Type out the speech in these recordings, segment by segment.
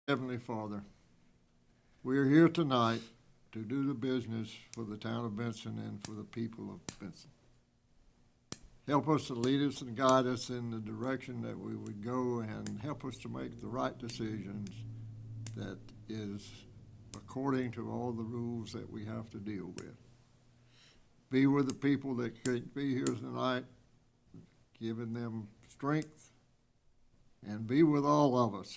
Heavenly Father, we are here tonight to do the business for the town of Benson and for the people of Benson. Help us to lead us and guide us in the direction that we would go, and help us to make the right decisions that is according to all the rules that we have to deal with. Be with the people that could be here tonight, giving them strength, and be with all of us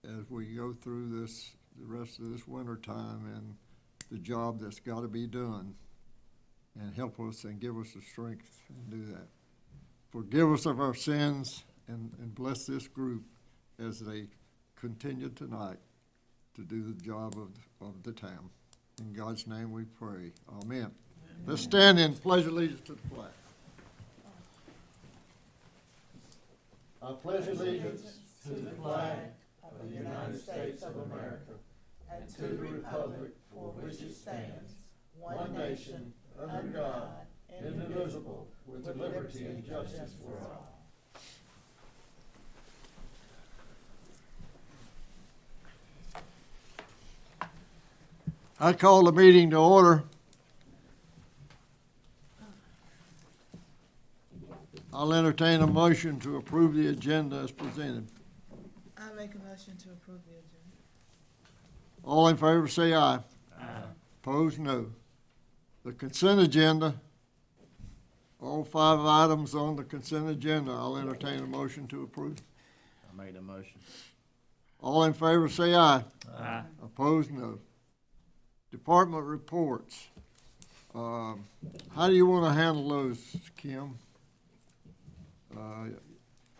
as we go through this, the rest of this winter time and the job that's got to be done, and help us and give us the strength and do that. Forgive us of our sins and bless this group as they continue tonight to do the job of the town. In God's name we pray. Amen. Amen. Let's stand and pledge allegiance to the flag. I pledge allegiance to the flag of the United States of America and to the republic for which it stands, one nation, under God, indivisible, with liberty and justice for all. I call the meeting to order. I'll entertain a motion to approve the agenda as presented. I make a motion to approve the agenda. All in favor say aye. Aye. Opposed, no. The consent agenda, all 5 items on the consent agenda, I'll entertain a motion to approve. I made a motion. All in favor say aye. Aye. Opposed, no. Department reports. How do you want to handle those, Kim?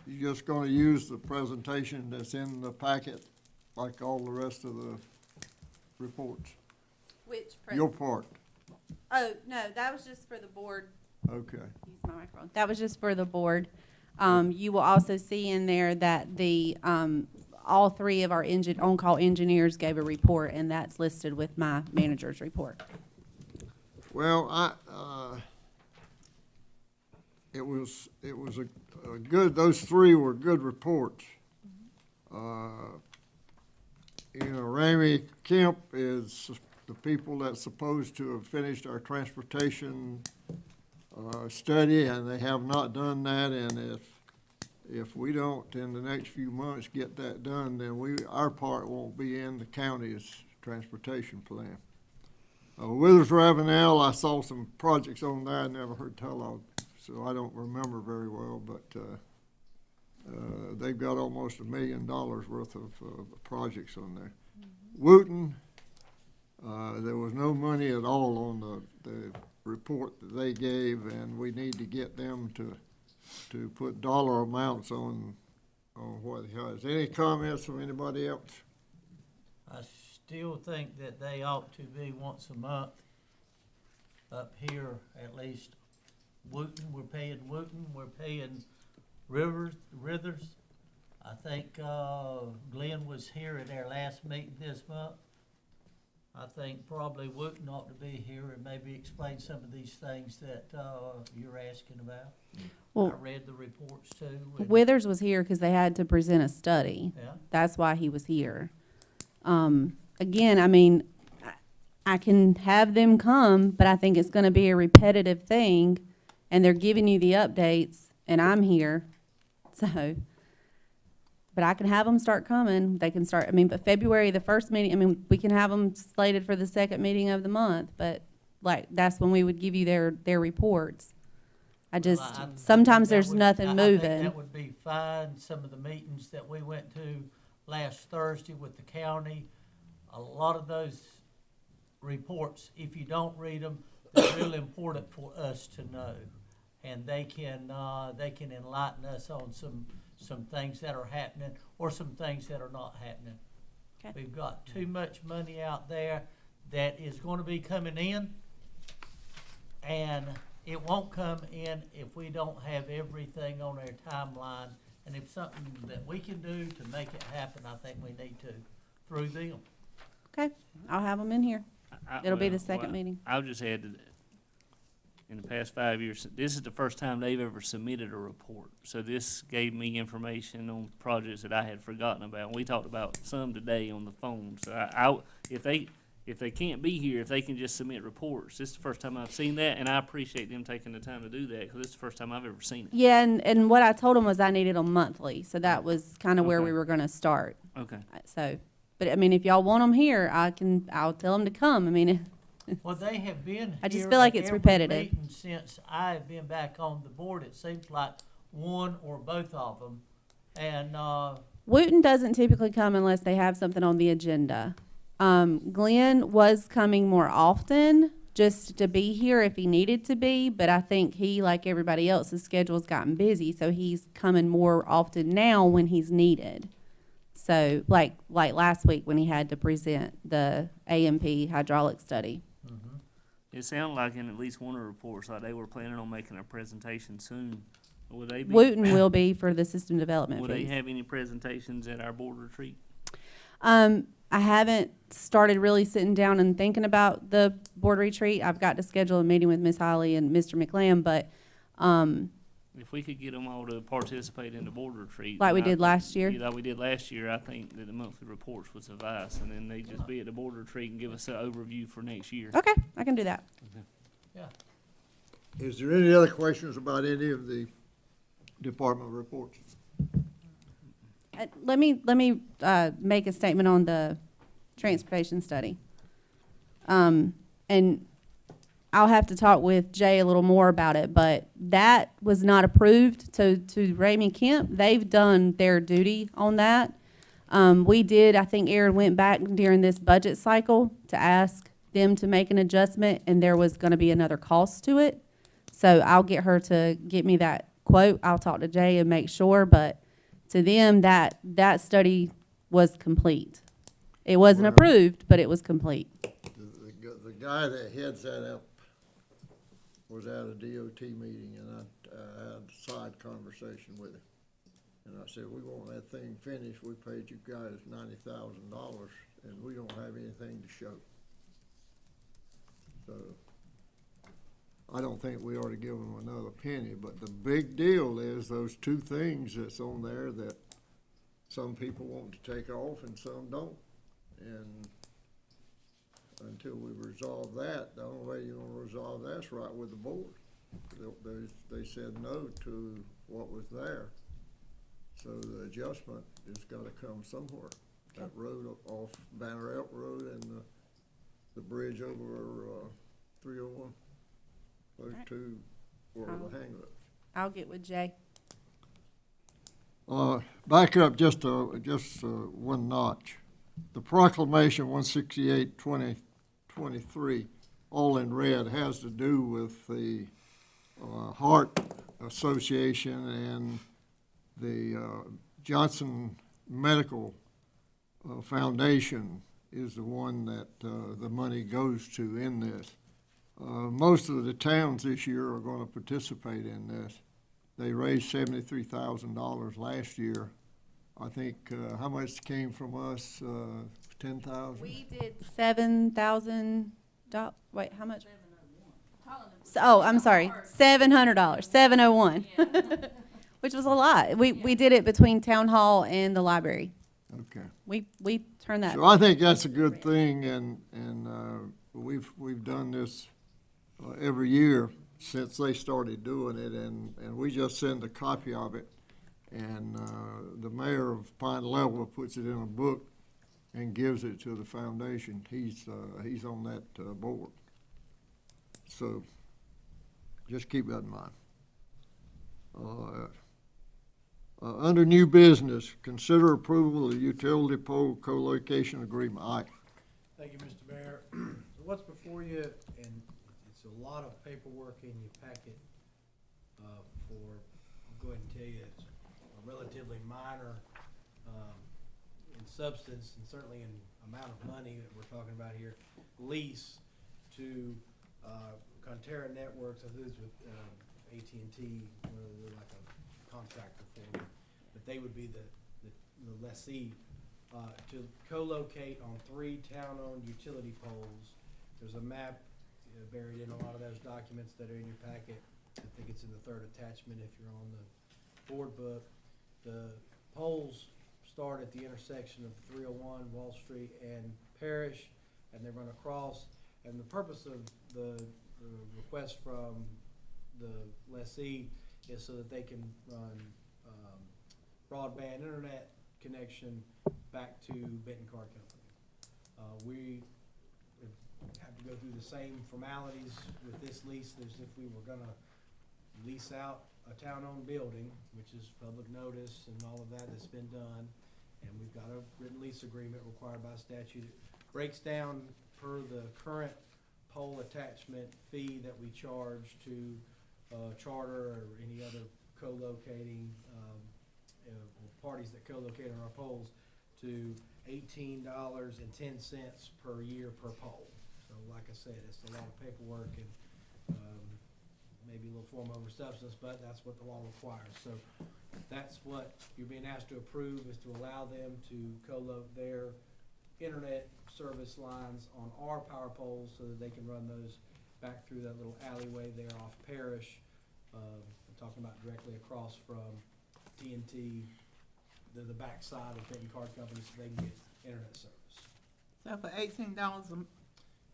You just going to use the presentation that's in the packet like all the rest of the reports? Which Your part. Oh, no, that was just for the board. Okay. Use my microphone. That was just for the board. You will also see in there that the, all 3 of our on-call engineers gave a report, and that's listed with my manager's report. Well, it was a good, those 3 were good reports. Ramey Kemp is the people that's supposed to have finished our transportation study, and they have not done that, and if we don't in the next few months get that done, then our part won't be in the county's transportation plan. Withers Ravenel, I saw some projects on there I never heard tell of, so I don't remember very well, but they've got almost $1 million worth of projects on there. Wooten, there was no money at all on the report that they gave, and we need to get them to put dollar amounts on what it has. Any comments from anybody else? I still think that they ought to be once a month up here, at least. Wooten, we're paying Wooten, we're paying Rithers. I think Glenn was here at our last meeting this month. I think probably Wooten ought to be here and maybe explain some of these things that you're asking about. Well, I read the reports too. Withers was here because they had to present a study. Yeah. That's why he was here. Again, I mean, I can have them come, but I think it's going to be a repetitive thing, and they're giving you the updates, and I'm here, so. But I can have them start coming. They can start, but February, the first meeting, we can have them slated for the second meeting of the month, but like, that's when we would give you their reports. Sometimes there's nothing moving. I think that would be fine. Some of the meetings that we went to last Thursday with the county, a lot of those reports, if you don't read them, they're really important for us to know. And they can enlighten us on some things that are happening or some things that are not happening. Okay. We've got too much money out there that is going to be coming in, and it won't come in if we don't have everything on our timeline. And if something that we can do to make it happen, I think we need to through them. Okay, I'll have them in here. It'll be the second meeting. I'll just add to that. in the past 5 years, this is the first time they've ever submitted a report. So this gave me information on projects that I had forgotten about. And we talked about some today on the phone. So if they can't be here, if they can just submit reports, this is the first time I've seen that, and I appreciate them taking the time to do that, because this is the first time I've ever seen it. Yeah, and what I told them was I needed them monthly, so that was kind of where Okay. we were gonna start. Okay. So, but I mean, if y'all want them here, I'll tell them to come. I mean, Well, they have been I just here feel like at it's every repetitive. meeting since I've been back on the board. It seems like one or both of them. And, Wooten doesn't typically come unless they have something on the agenda. Glenn was coming more often just to be here if he needed to be, but I think he, like everybody else, his schedule's gotten busy, so he's coming more often now when he's needed. So, like last week when he had to present the AMP hydraulic study. It sounded like in at least one of the reports, like they were planning on making a presentation soon. Would they be? Wooten will be for the system development Will they fees. have any presentations at our board retreat? I haven't started really sitting down and thinking about the board retreat. I've got to schedule a meeting with Miss Holly and Mr. McLam, but, If we could get them all to participate in the board retreat. like we then I did last year. Yeah, like we did last year, I think that the monthly reports would suffice, and then they just be at the board retreat and give us an overview for next year. Okay, I can do that. yeah. Is there any other questions about any of the department reports? Let me make a statement on the transportation study. And I'll have to talk with Jay a little more about it, but that was not approved to Ramey Kemp. They've done their duty on that. We did, I think Aaron went back during this budget cycle to ask them to make an adjustment, and there was gonna be another cost to it. So I'll get her to get me that quote. I'll talk to Jay and make sure, but to them, that study was complete. It wasn't Well- approved, but it was complete. The guy that heads that up was at a DOT meeting, and I had a side conversation with him. And I said, we want that thing finished, we paid you guys $90,000, and we don't have anything to show. So, I don't think we ought to give them another penny, but the big deal is those two things that's on there that some people want to take off and some don't. And until we resolve that, the only way you're gonna resolve that's right with the board. They said no to what was there. So the adjustment has gotta come somewhere. That road off Banner Elk Road and the bridge over, 301. Those two were the hang-ups. I'll get with Jay. Back up just one notch. The proclamation 168/2023, all in red, has to do with the Heart Association and the Johnson Medical Foundation is the one that the money goes to in this. Most of the towns this year are going to participate in this. They raised $73,000 last year. I think, how much came from us? 10,000? We did $7,000. Wait, how much? Oh, I'm sorry, $700, 701, which was a lot. We did it between town hall and the library. Okay. We turned that. So I think that's a good thing, and we've done this every year since they started doing it, and we just send a copy of it, and the mayor of Pine Level puts it in a book and gives it to the foundation. He's on that board. So just keep that in mind. Under new business, consider approval of the utility pole co-location agreement. Aye. Thank you, Mr. Mayor. So what's before you, and it's a lot of paperwork in your packet I'll go ahead and tell you, it's a relatively minor in substance and certainly in amount of money that we're talking about here. Lease to Conterra Networks, I think it's with AT&T, they're like a contractor for you, but they would be the lessee to co-locate on 3 town-owned utility poles. There's a map buried in a lot of those documents that are in your packet. I think it's in the third attachment if you're on the board book. The poles start at the intersection of 301 Wall Street and Parrish, and they run across. And the purpose of the request from the lessee is so that they can run broadband internet connection back to Benton Car Company. We have to go through the same formalities with this lease as if we were gonna lease out a town-owned building, which is public notice and all of that that's been done. And we've got a written lease agreement required by statute. It breaks down per the current pole attachment fee that we charge to Charter or any other co-locating parties that co-locate on our poles, to $18.10 per year per pole. So like I said, it's a lot of paperwork and maybe a little form over substance, but that's what the law requires. So that's what you're being asked to approve, is to allow them to co-loc their internet service lines on our power poles so that they can run those back through that little alleyway there off Parrish. I'm talking about directly across from TNT, the back side of Benton Card Company, so they can get internet service So for $18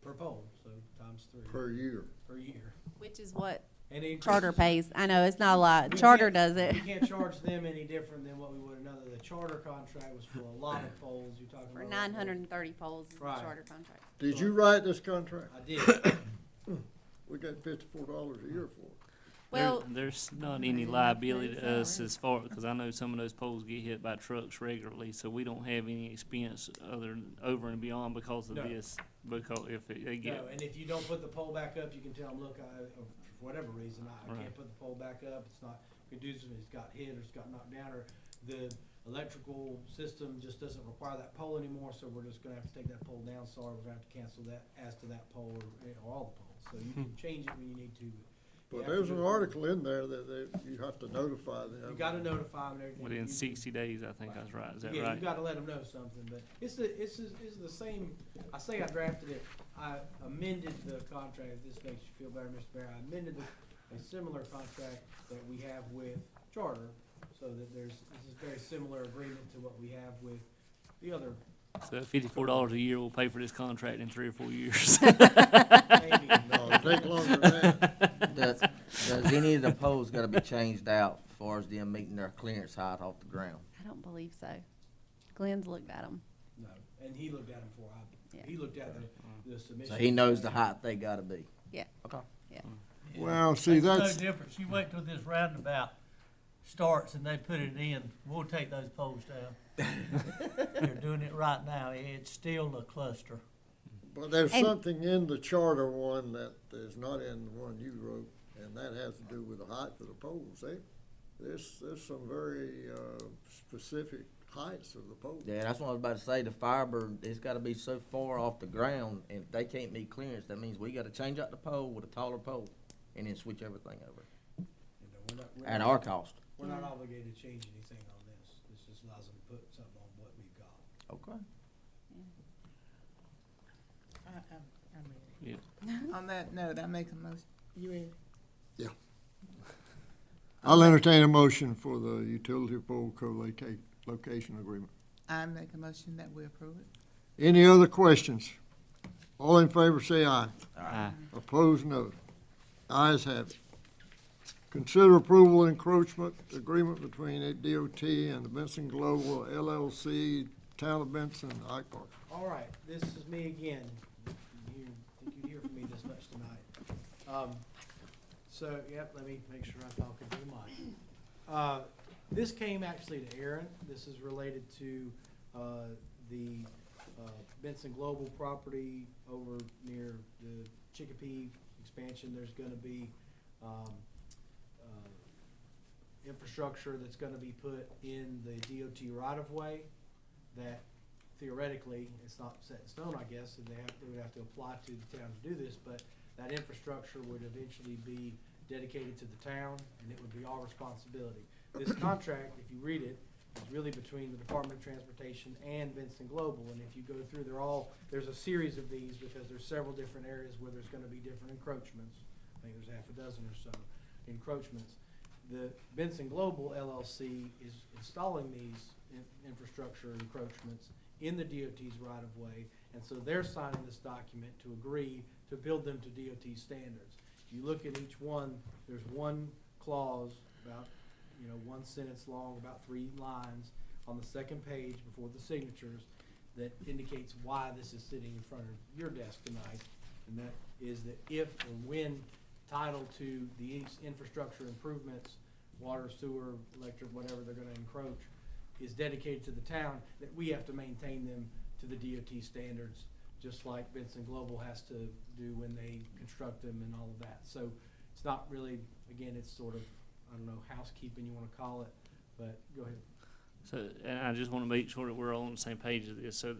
per pole, so times 3 Per year. per year. Which is what And it Charter increases. pays. I know, it's not a lot. We Charter can't- does it. We can't charge them any different than what we would another. The Charter contract was for a lot of poles. You're talking For about. 930 poles is the Right. charter contract. Did you write this contract? I did. We got $54 a year for it. Well, There's not any liability to us as far, because I know some of those poles get hit by trucks regularly, so we don't have any expense over and beyond because of No. this. Because if they get, No, and if you don't put the pole back up, you can tell them, look, for whatever reason, I Right. can't put the pole back up. It's not conducive. It's got hit or it's got knocked down, or the electrical system just doesn't require that pole anymore. So we're just gonna have to take that pole down. Sorry, we're gonna have to cancel that as to that pole or all the poles. So you can change it when you need to. You But have to there's do an it- article in there that you have to notify them. You gotta notify them and everything. within You- 60 days, I think I was right. Is that Yeah, right? you gotta let them know something, but it's the same, I say I drafted it, I amended the contract, if this makes you feel better, Mr. Mayor, I amended a similar contract that we have with Charter, so that this is very similar agreement to what we have with the other, So $54 a year will pay for this contract in 3 or 4 years. maybe. No, it'll take longer than that. Does any of the poles gotta be changed out as far as them meeting their clearance height off the ground? I don't believe so. Glenn's looked at them. No, and he looked at them he looked at the submission. So he knows the height they gotta be? Yeah. Okay. Well, see, Makes that's, no difference. You wait till this roundabout starts and they put it in, we'll take those poles down. They're doing it right now. It's still a cluster. but there's And- something in the charter one that is not in the one you wrote, and that has to do with the height of the poles. There's some very, specific heights of the poles. Yeah, that's what I was about to say, the fiber, it's gotta be so far off the ground, and if they can't meet clearance, that means we gotta change out the pole with a taller pole, and then switch everything over, You know, at our cost. We're not obligated to change anything on this. This just allows them to put something on what we've got. Okay. I'm ready. Yeah. On that note, I make a motion. You ready? I'll entertain a motion for the utility pole co-location agreement. I make a motion that we approve it. Any other questions? All in favor say aye. Aye. Opposed, no. Ayes have it. Consider approval encroachment agreement between DOT and the Benson Global LLC, Town of Benson, Ike Park. All right, this is me again. You think you'd hear from me this much tonight. So, yep, let me make sure I'm talking to the mic. This came actually to Aaron. This is related to the Benson Global property over near the Chicopee expansion. There's gonna be infrastructure that's gonna be put in the DOT right-of-way that theoretically, it's not set in stone, I guess, and they would have to apply to the town to do this, but that infrastructure would eventually be dedicated to the town, and it would be our responsibility. This contract, if you read it, is really between the Department of Transportation and Benson Global. And if you go through, there's a series of these because there's several different areas where there's gonna be different encroachments. I think there's half a dozen or so encroachments. The Benson Global LLC is installing these infrastructure encroachments in the DOT's right-of-way, and so they're signing this document to agree to build them to DOT standards. If you look at each one, there's one clause about, one sentence long, about 3 lines on the second page before the signatures that indicates why this is sitting in front of your desk tonight, and that is that if or when title to these infrastructure improvements, water, sewer, electric, whatever they're gonna encroach, is dedicated to the town, that we have to maintain them to the DOT standards, just like Benson Global has to do when they construct them and all of that. So it's not really, again, it's sort of, I don't know, housekeeping you wanna call it, but go ahead. So, and I just wanna make sure that we're all on the same page of this, so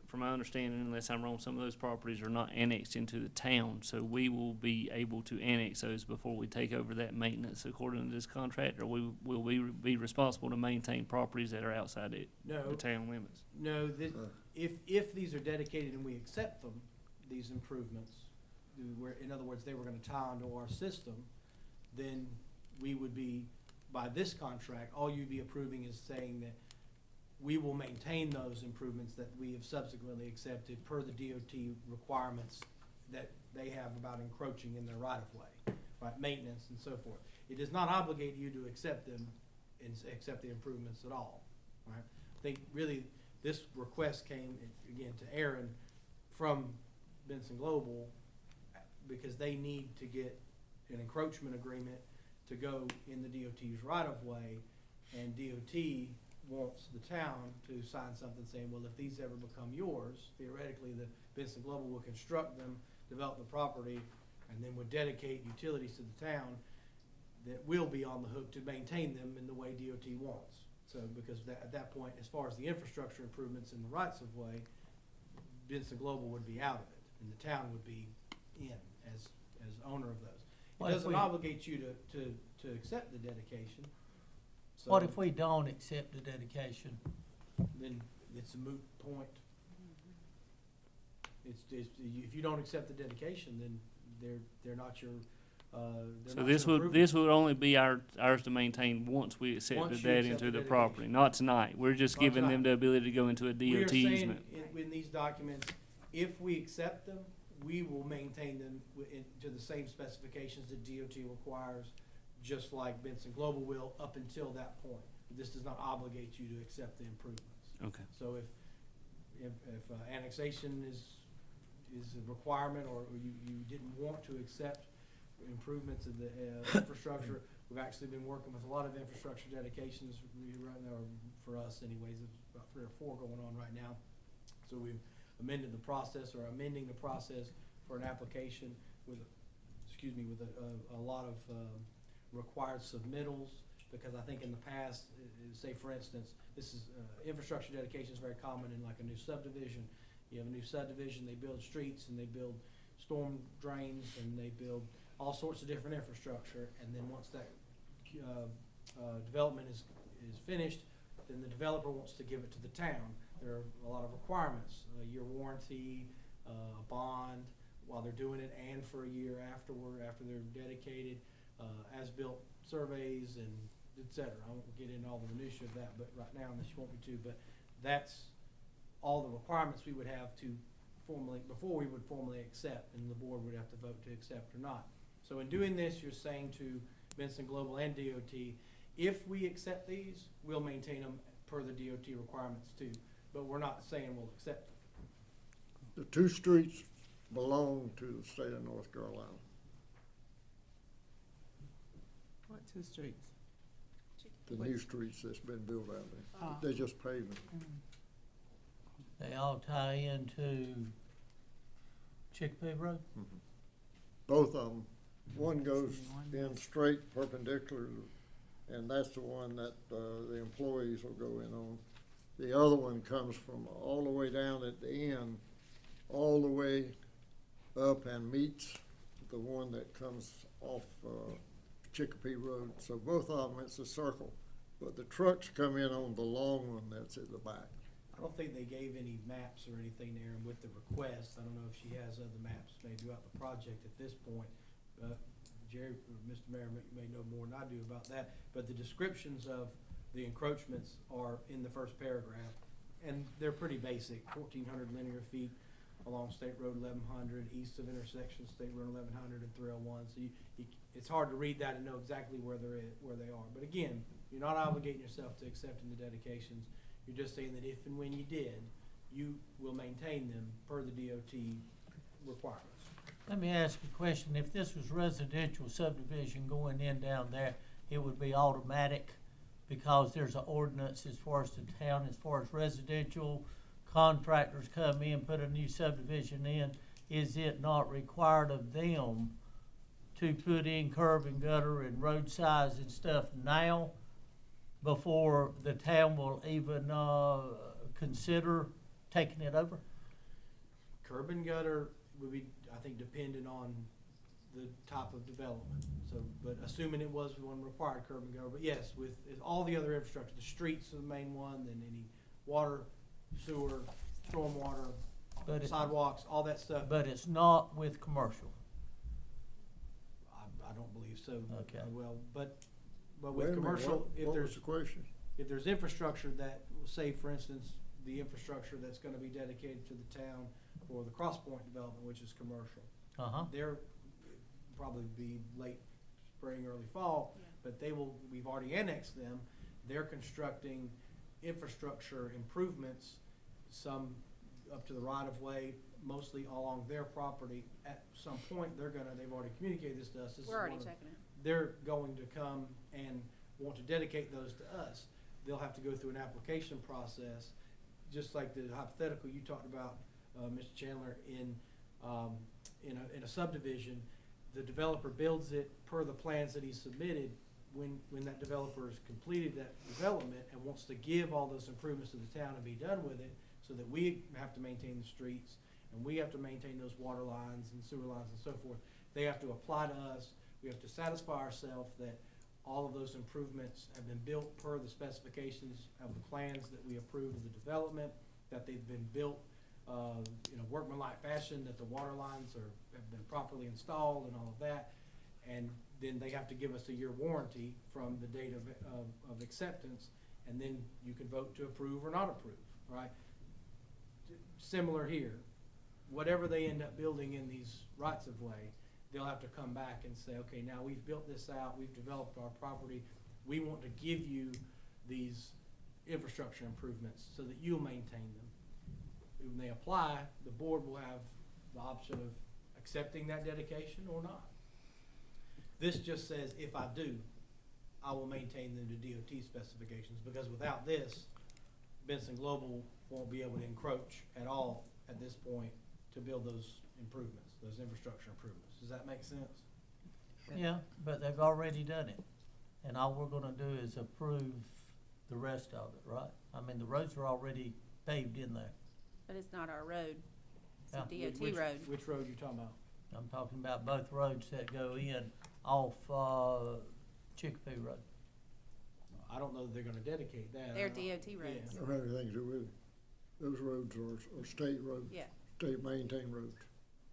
from my understanding, unless I'm wrong, some of those properties are not annexed into the town, so we will be able to annex those before we take over that maintenance according to this contract, or will we be responsible to maintain properties that are outside the town limits? No, if these are dedicated and we accept them, these improvements, in other words, they were gonna tie into our system, then we would be, by this contract, all you'd be approving is saying that we will maintain those improvements that we have subsequently accepted per the DOT requirements that they have about encroaching in their right-of-way, right, maintenance and so forth. It does not obligate you to accept them and accept the improvements at all, right? I think really this request came, again, to Aaron from Benson Global because they need to get an encroachment agreement to go in the DOT's right-of-way, and DOT wants the town to sign something saying, well, if these ever become yours, theoretically, the Benson Global will construct them, develop the property, and then would dedicate utilities to the town that will be on the hook to maintain them in the way DOT wants. So, because at that point, as far as the infrastructure improvements in the rights of way, Benson Global would be out of it, and the town would be in as owner of those. What It if doesn't we- obligate you to accept the dedication. So What if we don't accept the dedication? then it's a moot point. If you don't accept the dedication, then they're not your, they're So not this your would, approval. this would only be ours to maintain once we accepted Once you that accept into the the property, dedication. not tonight. We're just Not giving them tonight. the ability to go into a We are DOT saying easement. in these documents, if we accept them, we will maintain them to the same specifications that DOT requires, just like Benson Global will up until that point. This does not obligate you to accept the improvements. Okay. So if annexation is a requirement, or you didn't want to accept improvements of the infrastructure, we've actually been working with a lot of infrastructure dedications right now, for us anyways, there's about 3 or 4 going on right now. So we've amended the process, or amending the process for an application with a lot of required submittals, because I think in the past, say for instance, this is, infrastructure dedication is very common in like a new subdivision. You have a new subdivision, they build streets and they build storm drains and they build all sorts of different infrastructure, and then once that development is finished, then the developer wants to give it to the town. There are a lot of requirements, a year warranty, a bond while they're doing it, and for a year afterward, after they're dedicated, as-built surveys and et cetera. I won't get into all the minutia of that, but right now, unless you want me to, but that's all the requirements we would have to formally, before we would formally accept, and the board would have to vote to accept or not. So in doing this, you're saying to Benson Global and DOT, if we accept these, we'll maintain them per the DOT requirements too, but we're not saying we'll accept them. The 2 streets belong to the state of North Carolina. What 2 streets? The new streets that's been built out there. Oh. They're just paving. They all tie into Chicopee Road? Both of them. One goes in straight perpendicular, and that's the one that the employees will go in on. The other one comes from all the way down at the end, all the way up and meets the one that comes off Chicopee Road. So both of them, it's a circle. But the trucks come in on the long one that's at the back. I don't think they gave any maps or anything there, and with the request, I don't know if she has other maps maybe throughout the project at this point. Jerry, or Mr. Mayor may know more than I do about that, but the descriptions of the encroachments are in the first paragraph, and they're pretty basic, 1,400 linear feet along State Road 1100, east of intersection State Road 1100 and 301. So it's hard to read that and know exactly where they are. But again, you're not obligating yourself to accepting the dedications. You're just saying that if and when you did, you will maintain them per the DOT requirements. Let me ask you a question. If this was residential subdivision going in down there, it would be automatic because there's an ordinance as far as the town, as far as residential contractors come in, put a new subdivision in. Is it not required of them to put in curb and gutter and road size and stuff now before the town will even consider taking it over? Curb and gutter would be, I think, dependent on the type of development. So, but assuming it was one required curb and gutter, but yes, with all the other infrastructure, the streets are the main one, then any water, sewer, stormwater, But sidewalks, all that stuff. But it's not with commercial. I don't believe so. Okay. Well, but Wait a with minute, commercial, if what was there's the question? if there's infrastructure that, say, for instance, the infrastructure that's gonna be dedicated to the town for the Cross Point development, which is commercial, Uh-huh. they're probably be late spring, early fall, but we've already annexed them. They're constructing infrastructure improvements, some up to the right of way, mostly along their property. At some point, they've already communicated this to us. This is We're already one of- checking it. They're going to come and want to dedicate those to us. They'll have to go through an application process, just like the hypothetical you talked about, Mr. Chandler, in a subdivision. The developer builds it per the plans that he submitted. When that developer has completed that development and wants to give all those improvements to the town and be done with it, so that we have to maintain the streets and we have to maintain those water lines and sewer lines and so forth, they have to apply to us. We have to satisfy ourselves that all of those improvements have been built per the specifications of the plans that we approved of the development, that they've been built in a workmanlike fashion, that the water lines have been properly installed and all of that. And then they have to give us a year warranty from the date of acceptance, and then you can vote to approve or not approve, right? Similar here, whatever they end up building in these rights of way, they'll have to come back and say, okay, now we've built this out, we've developed our property, we want to give you these infrastructure improvements so that you'll maintain them. When they apply, the board will have the option of accepting that dedication or not. This just says, if I do, I will maintain them to DOT specifications, because without this, Benson Global won't be able to encroach at all at this point to build those improvements, those infrastructure improvements. Does that make sense? Yeah, but they've already done it. And all we're gonna do is approve the rest of it, right? I mean, the roads are already paved in there. But it's not our road. It's a Yeah. DOT road. Which road you talking about? I'm talking about both roads that go in off, Chicopee Road. I don't know that they're gonna dedicate that. They're I don't- DOT roads. Don't have anything to do with it. Those roads are state roads. Yeah. State maintained roads.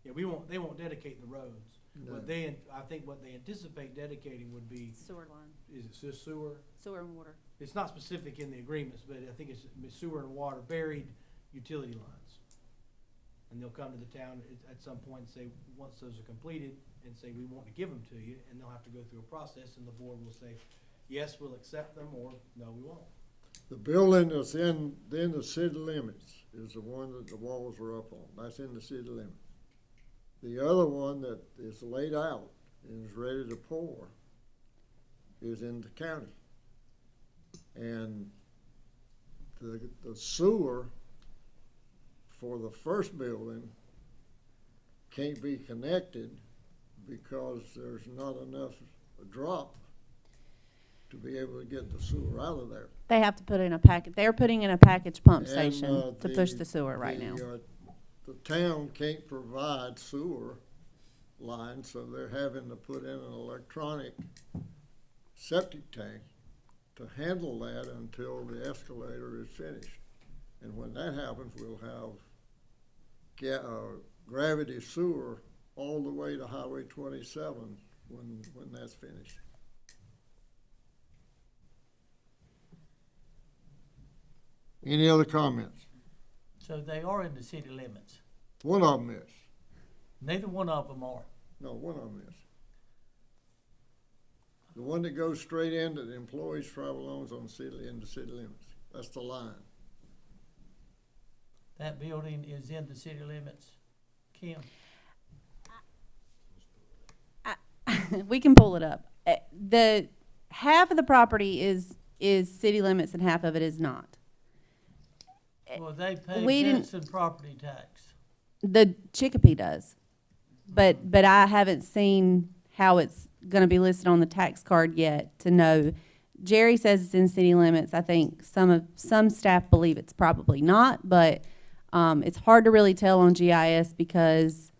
Yeah, they won't dedicate the roads. No. But I think what they anticipate dedicating would be, Sewer line, is it just sewer? sewer and water. It's not specific in the agreements, but I think it's sewer and water, buried utility lines. And they'll come to the town at some point and say, once those are completed, and say, we want to give them to you, and they'll have to go through a process, and the board will say, yes, we'll accept them, or no, we won't. The building that's in the city limits is the one that the walls are up on. That's in the city limits. The other one that is laid out and is ready to pour is in the county. And the sewer for the first building can't be connected because there's not enough drop to be able to get the sewer out of there. They have to put in a packet, they're putting in a package pump And, station to push the sewer right now. The town can't provide sewer lines, so they're having to put in an electronic septic tank to handle that until the escalator is finished. And when that happens, we'll have gravity sewer all the way to Highway 27 when that's finished. Any other comments? So they are in the city limits. One of them is. Neither one of them are. No, one of them is. The one that goes straight in that the employees travel on is on in the city limits. That's the line. That building is in the city limits. Kim? We can pull it up. The half of the property is city limits and half of it is not. Well, they pay We didn't- Benson property tax. The Chicopee does, but I haven't seen how it's going to be listed on the tax card yet to know. Jerry says it's in city limits. I think some staff believe it's probably not, but it's hard to really tell on GIS because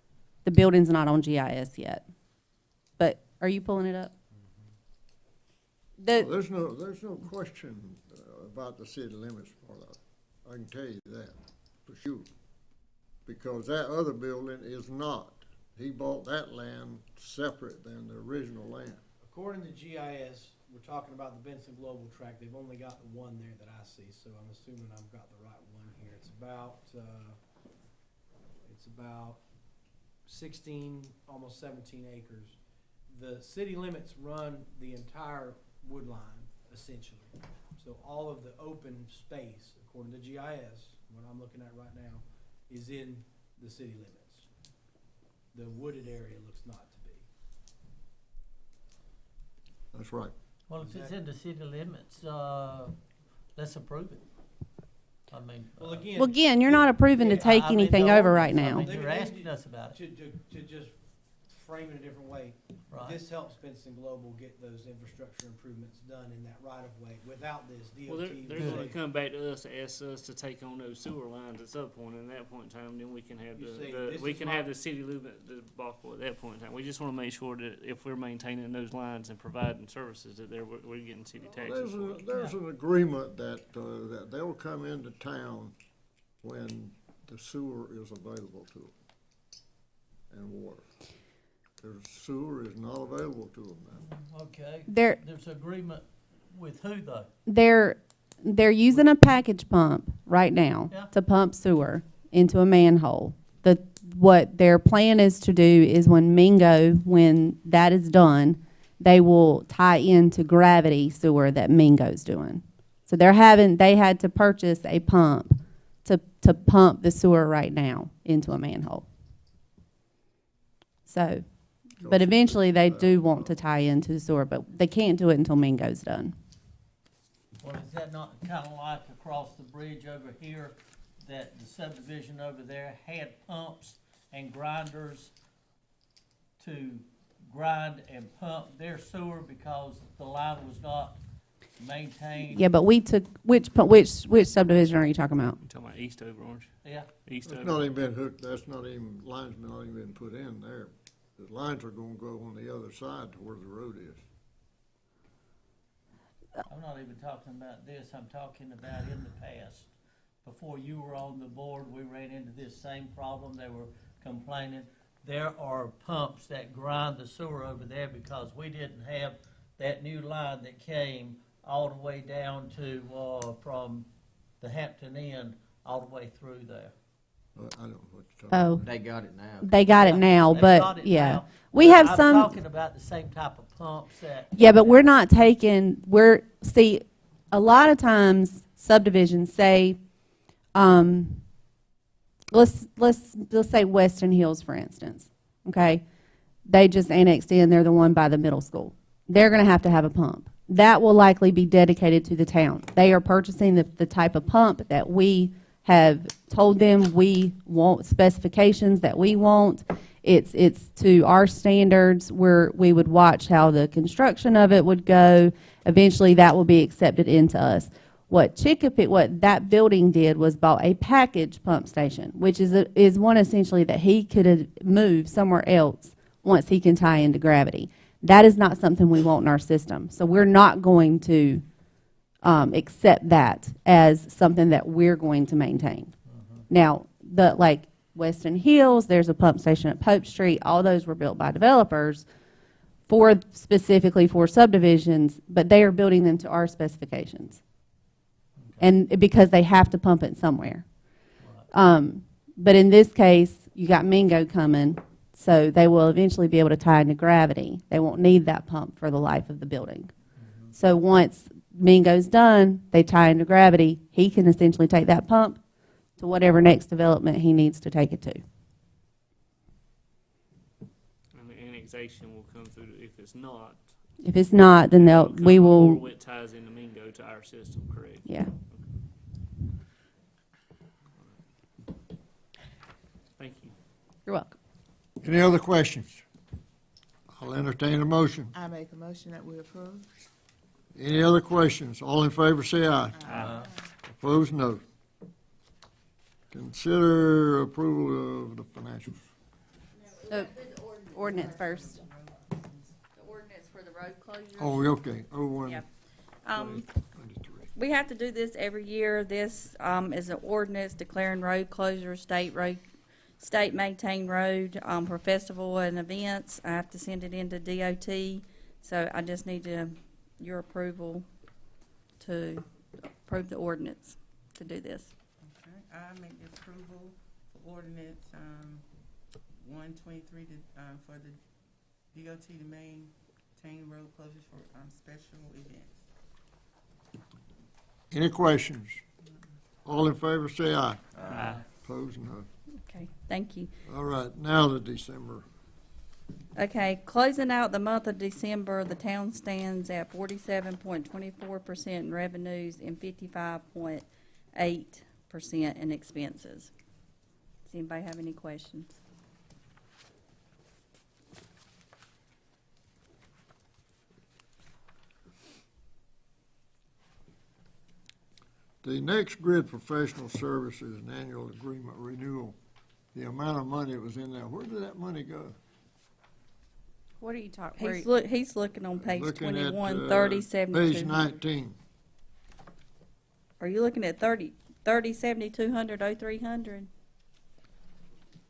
the building's not on GIS yet. But are you pulling it up? Well, there's no question about the city limits part of it. I can tell you that for sure. Because that other building is not. He bought that land separate than the original land. According to GIS, we're talking about the Benson Global Tract. They've only got the one there that I see, so I'm assuming I've got the right one here. It's about 16, almost 17 acres. The city limits run the entire wood line, essentially. So all of the open space, according to GIS, what I'm looking at right now, is in the city limits. The wooded area looks not to be. That's right. Well, if it's in the city limits, let's approve it. I mean. Well, again. Well, again, you're not approving to Yeah, take I mean, anything the over right ordinance, I now. mean, Maybe- you're maybe asking us about it, To just frame it a different way, right? this helps Benson Global get those infrastructure improvements done in that right of way. Without this, DOT. Well, they're would gonna say- come back to us to ask us to take on those sewer lines at some point, and at that point in time, then we can have You say, this we is can my- have the city limit debacle at that point in time. We just wanna make sure that if we're maintaining those lines and providing services, that we're getting city taxes for it. There's an agreement that they'll come into town when the sewer is available to them and water. The sewer is not available to them now. Okay, They're there's agreement with who though? they're using a package pump right now Yeah. to pump sewer into a manhole. What their plan is to do is when that is done, they will tie into gravity sewer that Mingo's doing. So they had to purchase a pump to pump the sewer right now into a manhole. So, but eventually they do want to tie into the sewer, but they can't do it until Mingo's done. Well, is that not kinda like across the bridge over here, that the subdivision over there had pumps and grinders to grind and pump their sewer because the line was not maintained? Yeah, but we took, which subdivision are you talking about? You talking about east over Orange? Yeah, East It's over. not even been hooked, that's not even, lines not even been put in there. The lines are gonna go on the other side to where the road is. I'm not even talking about this, I'm talking about in the past. Before you were on the board, we ran into this same problem, they were complaining. There are pumps that grind the sewer over there because we didn't have that new line that came all the way down to, from the Hampton Inn, all the way through there. I don't know what you're talking Oh, about. They got it now. they got it now, They've got but it yeah. now. We But have I'm some, talking about the same type of pumps that. yeah, but we're not taking, see, a lot of times subdivisions say, let's say Weston Hills, for instance, okay? They just annexed in, they're the one by the middle school. They're gonna have to have a pump. That will likely be dedicated to the town. They are purchasing the type of pump that we have told them we want, specifications that we want. It's to our standards, where we would watch how the construction of it would go. Eventually, that will be accepted into us. What that building did was bought a package pump station, which is one essentially that he could move somewhere else once he can tie into gravity. That is not something we want in our system. So we're not going to accept that as something that we're going to maintain. Now, like Weston Hills, there's a pump station at Pope Street, all those were built by developers specifically for subdivisions, but they are building them to our specifications. And because they have to pump it somewhere. But in this case, you got Mingo coming, so they will eventually be able to tie into gravity. They won't need that pump for the life of the building. So once Mingo's done, they tie into gravity, he can essentially take that pump to whatever next development he needs to take it to. And the annexation will come through, if it's not. If it's not, then it'll come we will, before it ties into Mingo to our system, correct? yeah. Thank you. You're welcome. Any other questions? I'll entertain a motion. I make a motion that we approve. Any other questions? All in favor, say aye. Opposed, no. Consider approval of the financials. Ordinance first. The ordinance for the road closure. Oh, okay. Oh, one. Yeah. We have to do this every year. This is an ordinance declaring road closure, state maintained road for festival and events. I have to send it into DOT, so I just need your approval to approve the ordinance to do this. Okay, I make the approval for ordinance, 123 to, for the DOT to maintain road closures for, special events. Any questions? All in favor, say aye. Aye. Opposed, no. Okay, thank you. All right, now the December. Okay, closing out the month of December, the town stands at 47.24% in revenues and 55.8% in expenses. Does anybody have any questions? The next grid professional services and annual agreement renewal, the amount of money that was in there, where did that money go? What are you talking? He's looking on page Looking at, 21, 30, 72. Page 19. Are you looking at 30, 7200, 0300?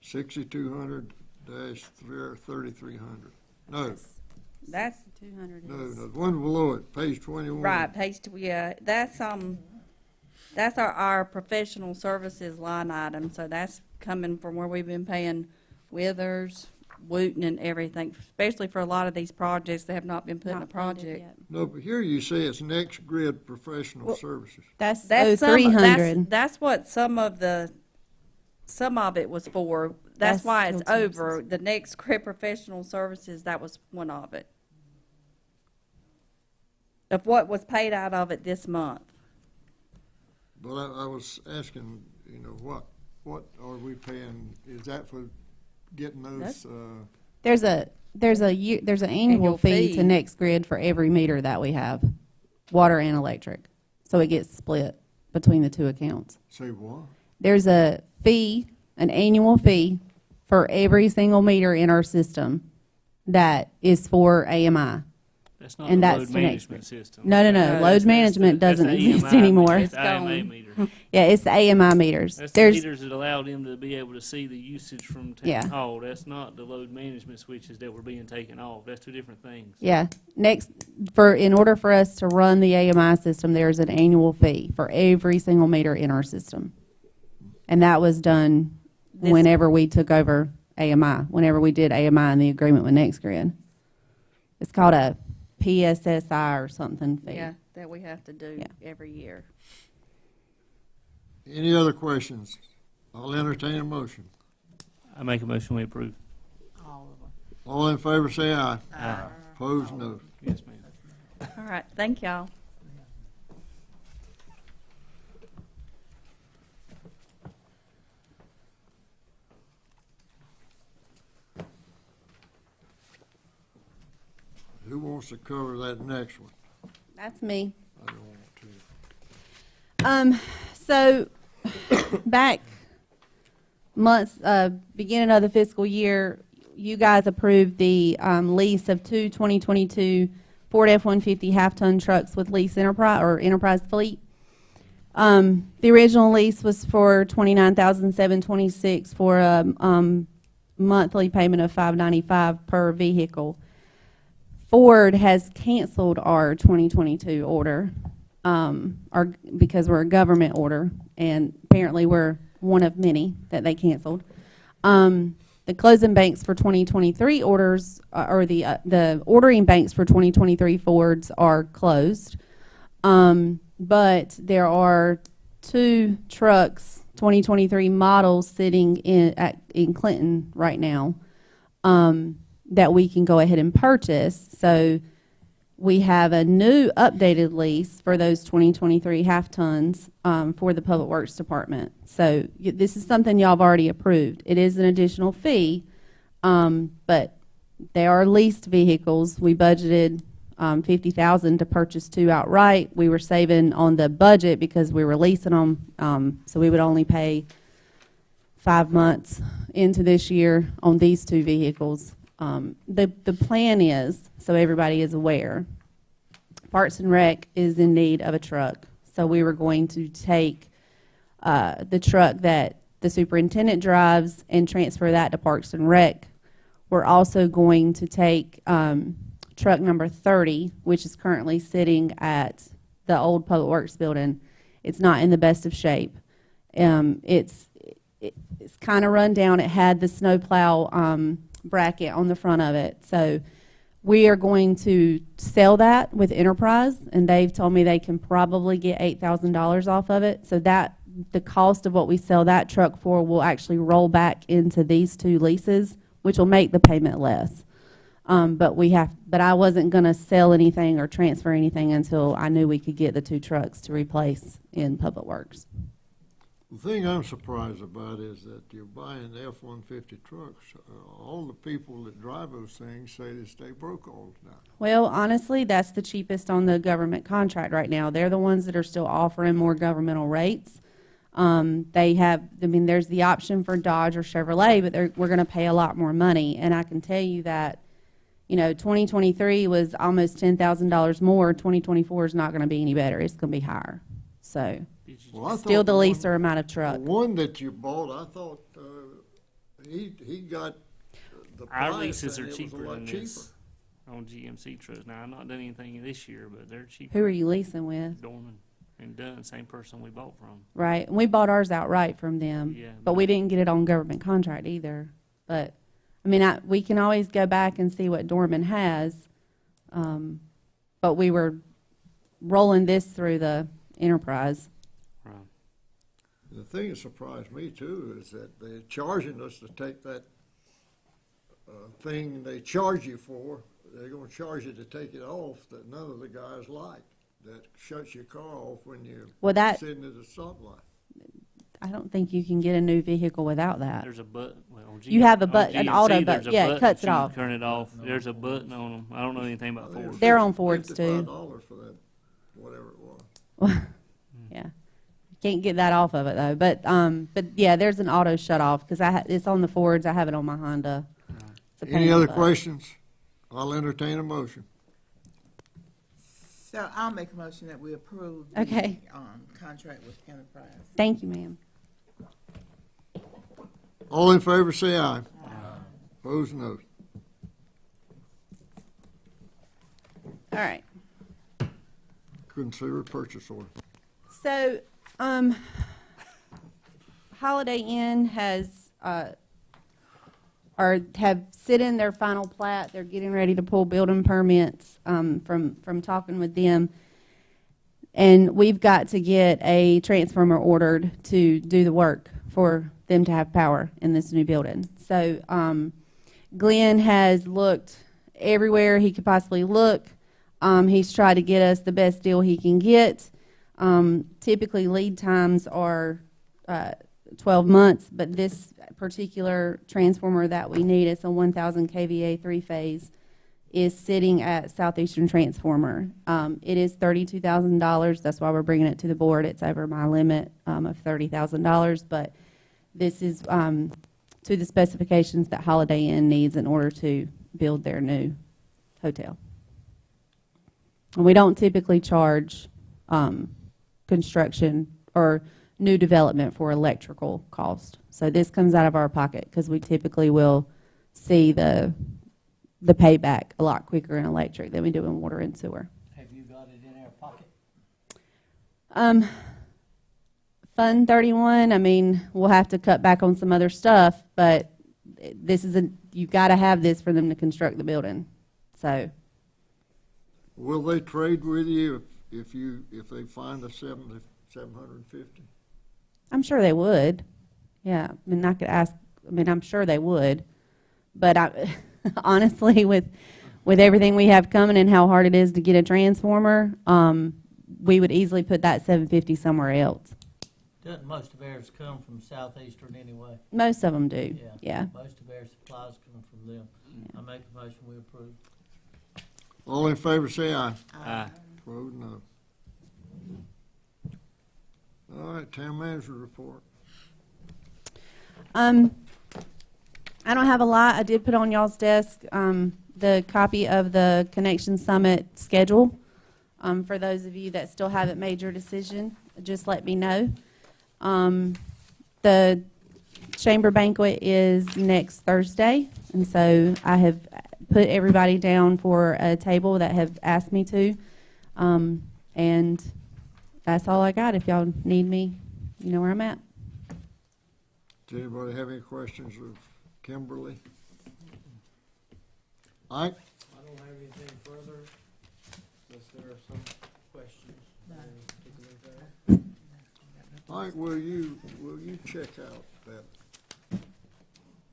6200 dash 3300. No, That's, 200 no, is. the one below it, page 21. right, page, yeah, that's our professional services line item, so that's coming from where we've been paying Withers, Wooten and everything, especially for a lot of these projects that have not been put in a Not funded project. yet. No, but here you say it's next grid professional Well, services. That's That's 300. That's what some of it was for. That's That's why it's field over. services. The next credit professional services, that was one of it. Of what was paid out of it this month. But I was asking, you know, what are we paying? Is that for getting those, There's an annual Annual fee fee. to Next Grid for every meter that we have, water and electric. So it gets split between the two accounts. say what? There's a fee, an annual fee for every single meter in our system that is for AMI. That's not And the that's load the next management system. No, no, no. No, Load That's management that's doesn't the exist AMI anymore. That's the It's AMA gone. meter. Yeah, it's the AMI meters. That's the There's, meters that allow them to be able to see the usage from Yeah. town hall. That's not the load management switches that were being taken off. That's two different things. yeah, in order for us to run the AMI system, there's an annual fee for every single meter in our system. And that was done This- whenever we took over AMI, whenever we did AMI in the agreement with NextGrid. It's called a PSSI or something fee. Yeah, that we have to do Yeah. every year. Any other questions? I'll entertain a motion. I make a motion we approve. All of them. All in favor, say aye. Aye. Opposed, no. Yes, ma'am. All right, thank y'all. Who wants to cover that next one? That's me. I don't want to. So back months, beginning of the fiscal year, you guys approved the lease of two 2022 Ford F-150 half-ton trucks with lease enterprise or enterprise fleet. The original lease was for $29,726 for a monthly payment of $595 per vehicle. Ford has canceled our 2022 order, because we're a government order, and apparently we're one of many that they canceled. The closing banks for 2023 orders, or the ordering banks for 2023 Fords are closed. But there are 2 trucks, 2023 models, sitting in Clinton right now, that we can go ahead and purchase. So we have a new updated lease for those 2023 half tons for the Public Works Department. So this is something y'all have already approved. It is an additional fee, but they are leased vehicles. We budgeted $50,000 to purchase 2 outright. We were saving on the budget because we were leasing them, so we would only pay 5 months into this year on these 2 vehicles. The plan is, so everybody is aware, Parks and Rec is in need of a truck. So we were going to take the truck that the superintendent drives and transfer that to Parks and Rec. We're also going to take truck number 30, which is currently sitting at the old Public Works building. It's not in the best of shape. It's kind of run down. It had the snowplow bracket on the front of it. So we are going to sell that with Enterprise, and they've told me they can probably get $8,000 off of it. So that the cost of what we sell that truck for will actually roll back into these 2 leases, which will make the payment less. But I wasn't going to sell anything or transfer anything until I knew we could get the 2 trucks to replace in Public Works. The thing I'm surprised about is that you're buying F-150 trucks. All the people that drive those things say they stay broke all the time. Well, honestly, that's the cheapest on the government contract right now. They're the ones that are still offering more governmental rates. There's the option for Dodge or Chevrolet, but we're going to pay a lot more money. And I can tell you that, 2023 was almost $10,000 more. 2024 is not going to be any better. It's going to be higher. So Well, I still thought the leaser amount of truck. The one that you bought, I thought he got the price. Our leases and are it was a cheaper lot than cheaper. this on GMC trucks. Now, I've not done anything this year, but they're cheaper. Who are you leasing with? Dorman and Dunn, same person we bought from. Right. And we bought ours outright from them. Yeah, But we didn't get it on government contract either. But, we can always go back and see what Dorman has. But we were rolling this through the Enterprise. Right. The thing that surprised me too is that they're charging us to take that thing they charge you for. They're going to charge you to take it off that none of the guys like. That shuts your car off when you're sitting at a stoplight. I don't think you can get a new vehicle without that. There's a button. Well, on You have a on button, an GMC, auto there's button. a Yeah, it button cuts that it you off. Turn it off. There's a button on them. I don't know anything about Ford. They're on Fords too. $55 for that, whatever it was. Yeah. Can't get that off of it though. But yeah, there's an auto shut off because it's on the Fords. I have it on my Honda. It's a pain Any in the other butt. questions? I'll entertain a motion. So I'll make a motion that we approve Okay. the contract with Enterprise. Thank you, ma'am. All in favor, say aye. Opposed, no. All right. Consider a purchase order. So, Holiday Inn has, have sit in their final plat. They're getting ready to pull building permits, from talking with them. And we've got to get a transformer ordered to do the work for them to have power in this new building. So, Glenn has looked everywhere he could possibly look. He's tried to get us the best deal he can get. Typically lead times are 12 months, but this particular transformer that we need, it's a 1,000 kVA 3-phase, is sitting at Southeastern Transformer. It is $32,000. That's why we're bringing it to the board. It's over my limit of $30,000, but this is to the specifications that Holiday Inn needs in order to build their new hotel. And we don't typically charge construction or new development for electrical cost. So this comes out of our pocket because we typically will see the payback a lot quicker in electric than we do in water and sewer. Have you got it in our pocket? Fund 31, I mean, we'll have to cut back on some other stuff, but this is you've got to have this for them to construct the building. So Will they trade with you if they find the 750? I'm sure they would. Yeah, I mean, I could ask. I mean, I'm sure they would. But honestly, with everything we have coming and how hard it is to get a transformer, we would easily put that 750 somewhere else. Doesn't most of ours come from Southeastern anyway? Most of them do. Yeah. Most of our supplies coming from them. I make a motion, we approve. All in favor, say aye. Aye. Opposed, no. All right, town manager report. I don't have a lot. I did put on y'all's desk the copy of the Connection Summit schedule. For those of you that still haven't made your decision, just let me know. The chamber banquet is next Thursday, and so I have put everybody down for a table that have asked me to. And that's all I got. If y'all need me, you know where I'm at. Does anybody have any questions of Kimberly? Ike? I don't have anything further, unless there are some questions. Any particular thing? Ike, will you check out that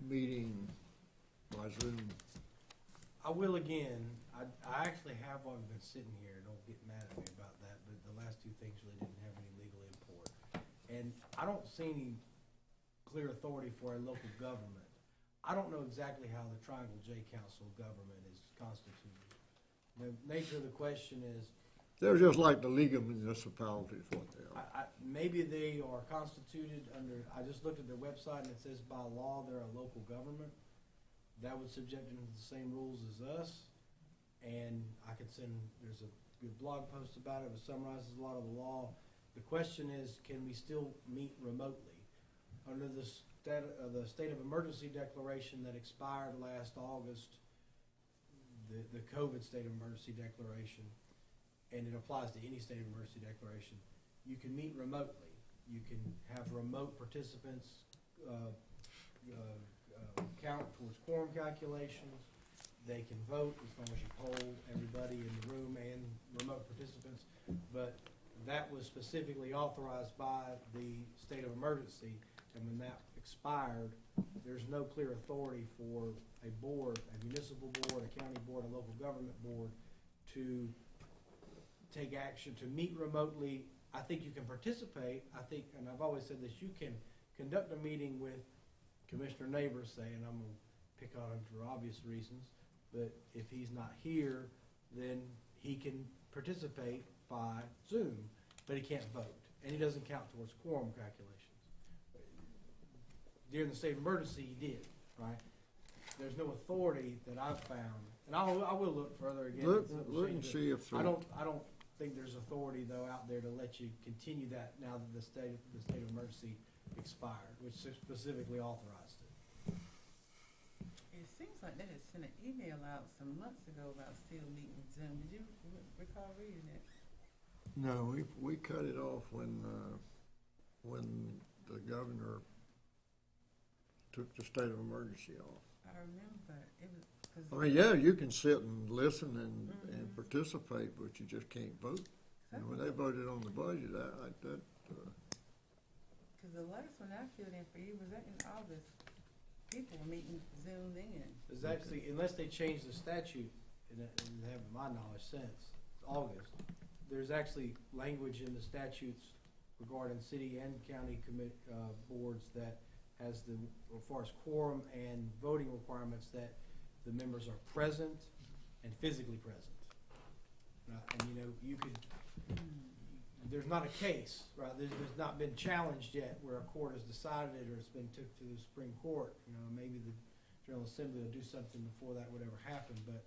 meeting by Zoom? I will again. I actually have one been sitting here. Don't get mad at me about that, but the last two things really didn't have any legal import. And I don't see any clear authority for a local government. I don't know exactly how the Triangle J Council government is constituted. The nature of the question is, They're just like the League of Municipalities, what they are. maybe they are constituted under, I just looked at their website and it says by law they're a local government. That would subject them to the same rules as us. And I could send, there's a good blog post about it, it summarizes a lot of the law. The question is, can we still meet remotely? Under the state of emergency declaration that expired last August, the COVID state of emergency declaration, and it applies to any state of emergency declaration, you can meet remotely. You can have remote participants count towards quorum calculations. They can vote as long as you poll everybody in the room and remote participants. But that was specifically authorized by the state of emergency, and when that expired, there's no clear authority for a board, a municipal board, a county board, a local government board to take action to meet remotely. I think you can participate. I think, and I've always said this, you can conduct a meeting with Commissioner Neighbors, say, and I'm going to pick on him for obvious reasons, but if he's not here, then he can participate by Zoom, but he can't vote, and he doesn't count towards quorum calculations. During the state of emergency, he did, right? There's no authority that I've found, and I will look further again. Look and see if I don't think there's authority though out there to let you continue that now that the state of emergency expired, which specifically authorized it. It seems like they had sent an email out some months ago about still meeting Zoom. Did you recall reading it? No, we cut it off when the governor took the state of emergency off. I remember it was. I mean, yeah, you can sit and listen and participate, but you just can't vote. And when they voted on the budget, Because the last one I filled in for you was in August. People were meeting Zoom then. There's actually, unless they changed the statute, and have my knowledge since August, there's actually language in the statutes regarding city and county boards that has the, as far as quorum and voting requirements, that the members are present and physically present. And you know, you could, there's not a case, right? There's not been challenged yet where a court has decided it or it's been took to the Supreme Court. You know, maybe the General Assembly will do something before that would ever happen. But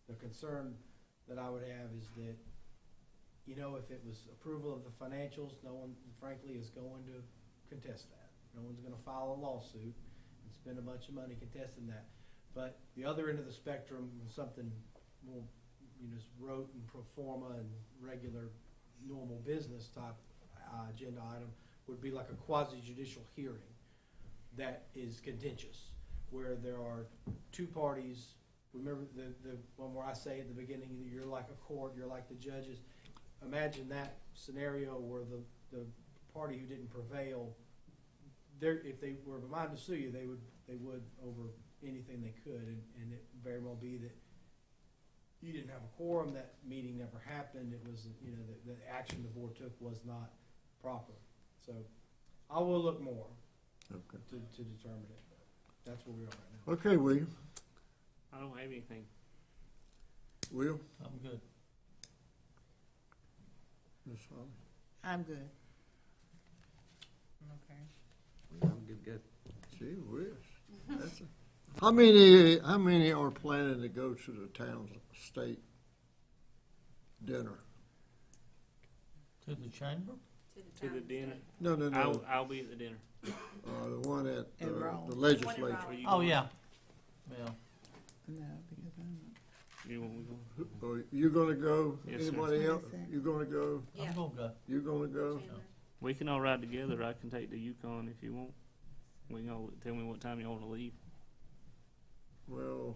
the concern that I would have is that you know, if it was approval of the financials, no one frankly is going to contest that. No one's gonna file a lawsuit and spend a bunch of money contesting that. But the other end of the spectrum was something more, you know, rote and pro forma and regular, normal business type agenda item would be like a quasi judicial hearing that is contentious, where there are two parties. Remember the one where I say at the beginning that you're like a court, you're like the judges. Imagine that scenario where the party who didn't prevail, if they were minded to sue you, they would over anything they could, and it very well be that you didn't have a quorum, that meeting never happened, it was, you know, the action the board took was not proper. So I will look more Okay. to determine it. That's where we are right now. Okay, William. I don't have anything. Will? I'm good. Ms. Holly? I'm good. Okay. I'm good. Gee whiz. That's how many are planning to go to the town state dinner? To the chamber? To the dinner. No. I'll be at the dinner. The one at In Rome. the legislature. Are you Oh, going? yeah. Yeah. No, because I'm You want me to go? Are you gonna go? Yes, sir. Anybody else? 26. You gonna go? I'm gonna go. You gonna go? We can all ride together. I can take the Yukon if you want. We can all tell me what time you want to leave. Well,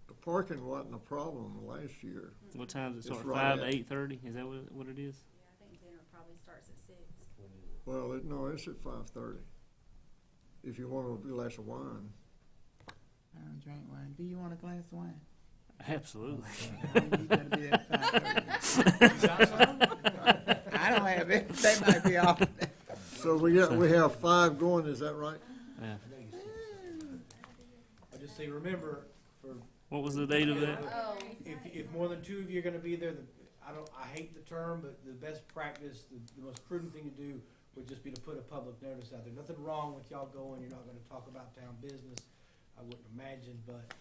the parking wasn't a problem last year. What time does it It's start? right 5 to at- 8:30? Is that what it is? Yeah, I think dinner probably starts at 6. Well, no, it's at 5:30. If you want a glass of wine. I don't drink wine. Do you want a glass of wine? Absolutely. You better be there at 5:30. I don't have it. They might be off. So we have 5 going, is that right? Yeah. I just say, remember, for What was the date of that? if more than 2 of you are gonna be there, I hate the term, but the best practice, the most prudent thing to do would just be to put a public notice out there. Nothing wrong with y'all going, you're not gonna talk about town business, I wouldn't imagine, but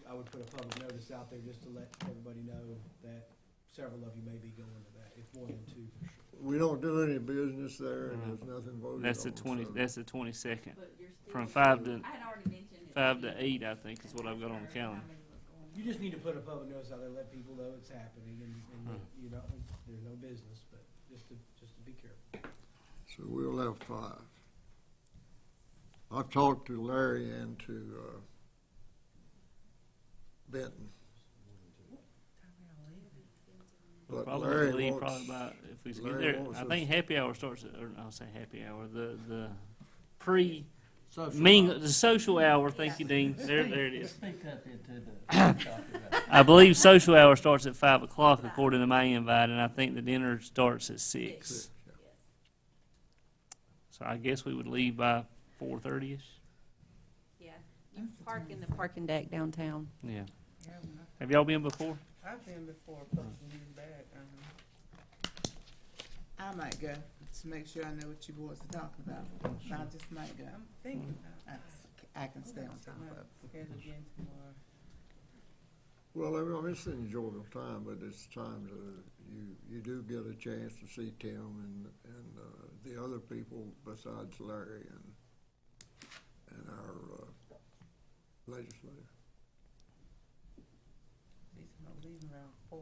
I would put a public notice out there just to let everybody know that several of you may be going to that, if more than 2 for sure. We don't do any business there and there's nothing voted on. That's the 20. so- That's the 22nd. But you're still. From 5 to I had already mentioned it. 5 to 8, I think, is what I've got on the calendar. You just need to put a public notice out there, let people know it's happening, and that, you know, there's no business, but just to be careful. So we'll have 5. I've talked to Larry and to Benton. We'll But probably Larry leave wants- probably about if we get Larry there. wants I us- think happy hour starts at, or I'll say happy hour. The pre Social the social hour. Thank you, Dean. There it is. Speak up into the. I believe social hour starts at 5 o'clock according to my invite, and I think the dinner starts at 6. So I guess we would leave by 4:30ish. Yeah, you park in the parking deck downtown. Yeah. Yeah, Have y'all been before? I've been before, posting these back. I might go to make sure I know what you boys are talking about. So I just might go. I'm thinking. I can stay on top of it. Schedule again tomorrow. Well, I mean, it's an enjoyable time, but it's times you do get a chance to see Tim and the other people besides Larry and our legislator. Leaving around 4.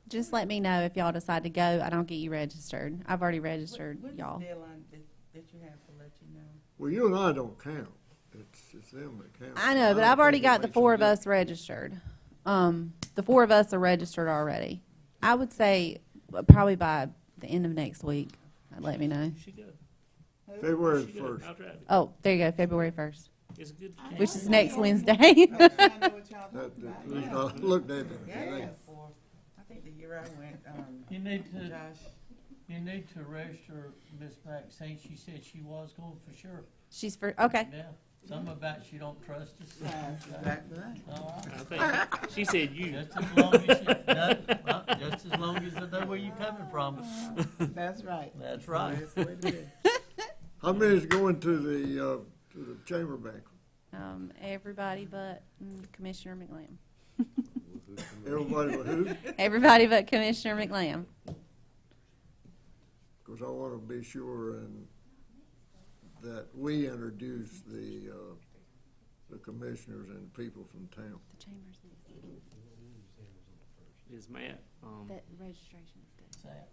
Just let me know if y'all decide to go. I don't get you registered. I've already registered What's y'all. the deadline that you have to let you know? Well, you and I don't count. It's them that count. I know, but don't I've already think it got the makes 4 a of us registered. The 4 of us are registered already. I would say probably by the end of next week. Let me know. You should go. difference. February You should go. 1st. I'll drive it. Oh, there you go, February 1st, It's a good. which is next Wednesday. I know what y'all talking about. I looked at it Yeah, today. I think the year I went, You need to, Josh. you need to register Miss Maxine. She said she was going for sure. She's for, okay. Yeah. Something about she don't trust us. That's exactly right. All right. I think she said you. Just as long as you, no, just as long as I know where you're coming from. That's right. That's right. That's the way to do it. How many is going to the chamber banquet? Everybody but Commissioner McLean. Everybody but who? Everybody but Commissioner McLam. Because I want to be sure that we introduce the commissioners and people from town. The chambers Is Matt, that registration is good. That.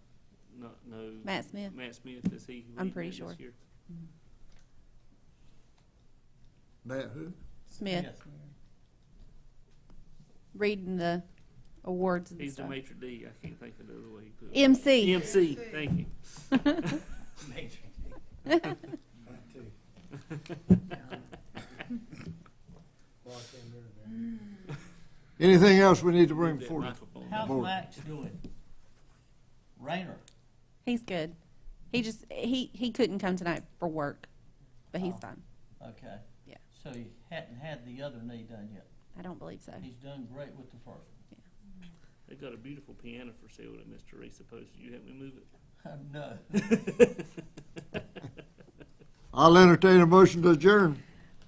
no, Matt Smith. Matt Smith, is he? I'm leading pretty that sure. this year? Matt who? Smith, Yes. reading the awards and He's the stuff. maitre d', I can't think of the other way he put it. MC. MC, thank you. Anything else we need to bring That before? microphone. How's Board. Max doing? Rayner? He's good. He couldn't come tonight for work, but he's Oh. fine. Okay. Yeah. So he hadn't had the other knee done yet. I don't believe so. He's done great with the first one. They've got a beautiful piano for sale at Mr. Reese, supposed you help me move No. it? I'll entertain a motion to adjourn.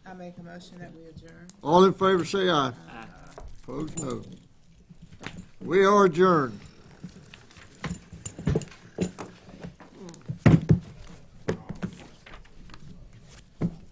I make a motion that we adjourn. All in favor say aye. Aye. Opposed, no. We are adjourned.